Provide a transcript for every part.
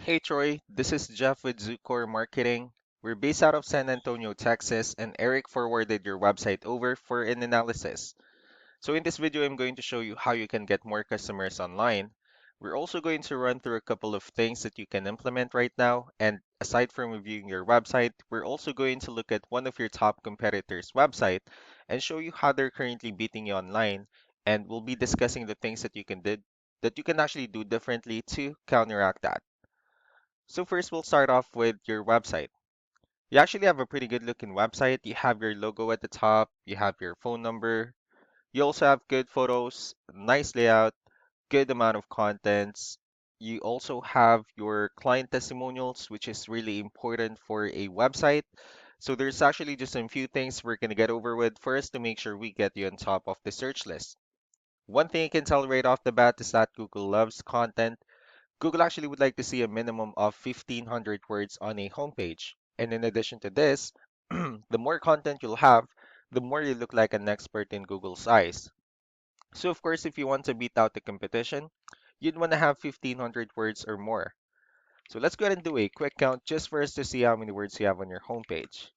Hey Troy, this is Jeff with Zucor Marketing. We're based out of San Antonio, Texas, and Eric forwarded your website over for an analysis. So in this video, I'm going to show you how you can get more customers online. We're also going to run through a couple of things that you can implement right now. And aside from reviewing your website, we're also going to look at one of your top competitors' website and show you how they're currently beating you online. And we'll be discussing the things that you can actually do differently to counteract that. So first, we'll start off with your website. You actually have a pretty good looking website. You have your logo at the top, you have your phone number, you also have good photos, nice layout, good amount of contents. You also have your client testimonials, which is really important for a website. So there's actually just a few things we're going to get over with first to make sure we get you on top of the search list. One thing you can tell right off the bat is that Google loves content. Google actually would like to see a minimum of 1,500 words on a homepage. And in addition to this, the more content you'll have, the more you look like an expert in Google's eyes. So of course, if you want to beat out the competition, you'd want to have 1,500 words or more. So let's go ahead and do a quick count just for us to see how many words you have on your homepage.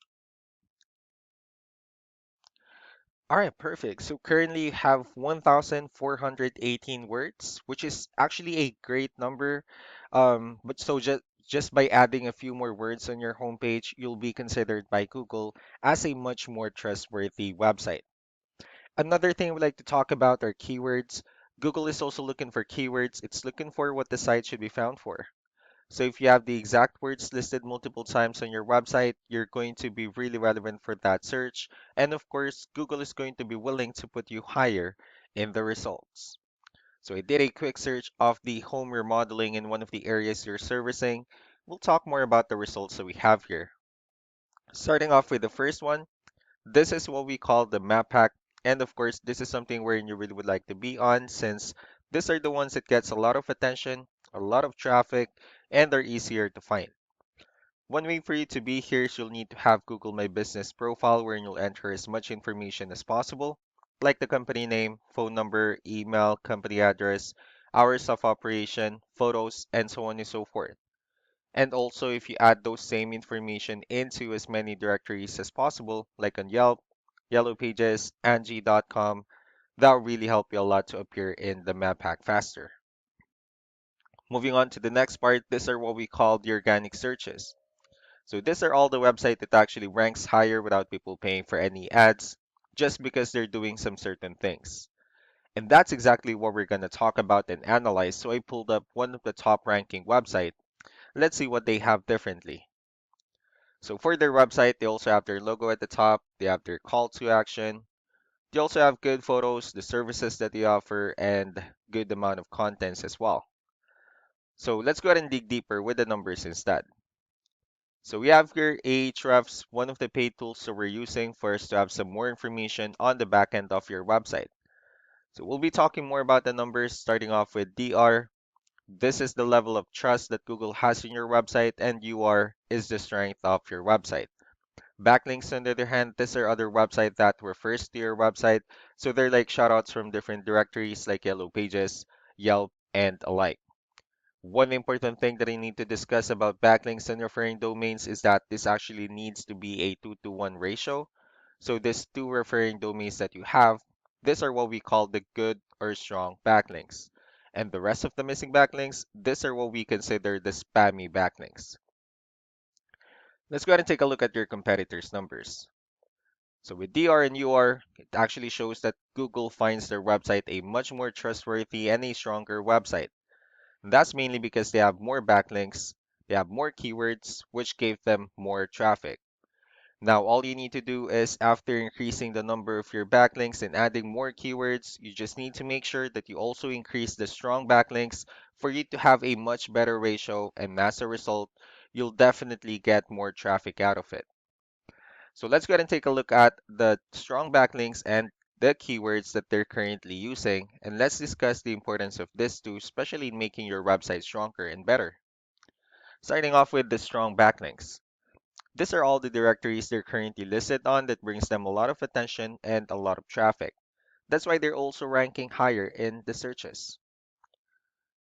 All right, perfect. So currently you have 1,418 words, which is actually a great number. But so just by adding a few more words on your homepage, you'll be considered by Google as a much more trustworthy website. Another thing we like to talk about are keywords. Google is also looking for keywords. It's looking for what the site should be found for. So if you have the exact words listed multiple times on your website, you're going to be really relevant for that search. And of course, Google is going to be willing to put you higher in the results. So I did a quick search of the home remodeling in one of the areas you're servicing. We'll talk more about the results that we have here. Starting off with the first one, this is what we call the map hack. And of course, this is something where you really would like to be on since these are the ones that gets a lot of attention, a lot of traffic, and are easier to find. One way for you to be here is you'll need to have Google My Business profile where you'll enter as much information as possible, like the company name, phone number, email, company address, hours of operation, photos, and so on and so forth. And also, if you add those same information into as many directories as possible, like on Yelp, Yellow Pages, Angie.com, that will really help you a lot to appear in the map hack faster. Moving on to the next part, these are what we call the organic searches. So these are all the website that actually ranks higher without people paying for any ads, just because they're doing some certain things. And that's exactly what we're going to talk about and analyze. So I pulled up one of the top ranking website. Let's see what they have differently. So for their website, they also have their logo at the top. They have their call to action. They also have good photos, the services that they offer, and good amount of contents as well. So let's go ahead and dig deeper with the numbers instead. So we have here Ahrefs, one of the paid tools that we're using for us to have some more information on the back end of your website. So we'll be talking more about the numbers starting off with DR. This is the level of trust that Google has in your website, and UR is the strength of your website. Backlinks, on the other hand, these are other websites that refers to your website. So they're like shoutouts from different directories like Yellow Pages, Yelp, and alike. One important thing that I need to discuss about backlinks and referring domains is that this actually needs to be a 2-to-1 ratio. So these two referring domains that you have, these are what we call the good or strong backlinks. And the rest of the missing backlinks, these are what we consider the spammy backlinks. Let's go ahead and take a look at your competitors' numbers. So with DR and UR, it actually shows that Google finds their website a much more trustworthy and a stronger website. And that's mainly because they have more backlinks, they have more keywords, which gave them more traffic. Now, all you need to do is after increasing the number of your backlinks and adding more keywords, you just need to make sure that you also increase the strong backlinks for you to have a much better ratio. And as a result, you'll definitely get more traffic out of it. So let's go ahead and take a look at the strong backlinks and the keywords that they're currently using. And let's discuss the importance of this too, especially in making your website stronger and better. Starting off with the strong backlinks. These are all the directories they're currently listed on that brings them a lot of attention and a lot of traffic. That's why they're also ranking higher in the searches.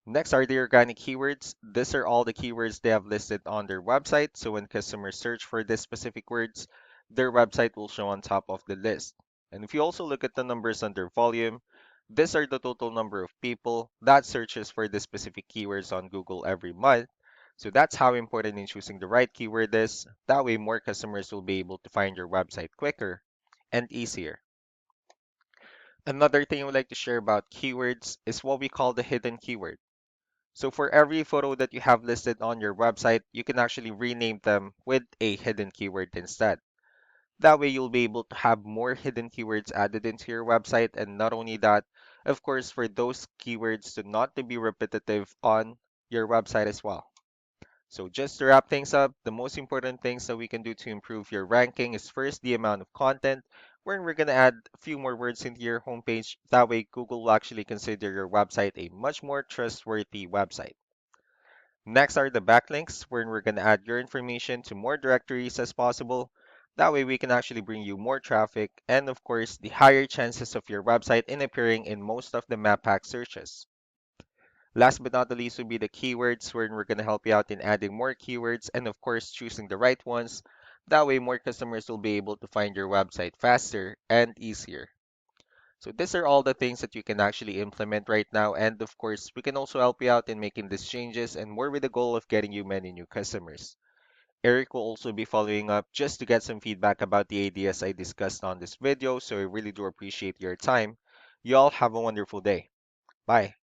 Next are the organic keywords. These are all the keywords they have listed on their website. So when customers search for these specific words, their website will show on top of the list. And if you also look at the numbers under volume, these are the total number of people that searches for the specific keywords on Google every month. So that's how important in choosing the right keyword is. That way more customers will be able to find your website quicker and easier. Another thing I would like to share about keywords is what we call the hidden keyword. So for every photo that you have listed on your website, you can actually rename them with a hidden keyword instead. That way you'll be able to have more hidden keywords added into your website. And not only that, of course, for those keywords to not to be repetitive on your website as well. So just to wrap things up, the most important things that we can do to improve your ranking is first the amount of content, where we're going to add a few more words into your homepage. That way Google will actually consider your website a much more trustworthy website. Next are the backlinks, where we're going to add your information to more directories as possible. That way we can actually bring you more traffic and of course the higher chances of your website in appearing in most of the map pack searches. Last but not the least would be the keywords, where we're going to help you out in adding more keywords and of course choosing the right ones. That way more customers will be able to find your website faster and easier. So these are all the things that you can actually implement right now. And of course, we can also help you out in making these changes and more with the goal of getting you many new customers. Eric will also be following up just to get some feedback about the ideas I discussed on this video. So I really do appreciate your time. You all have a wonderful day. Bye.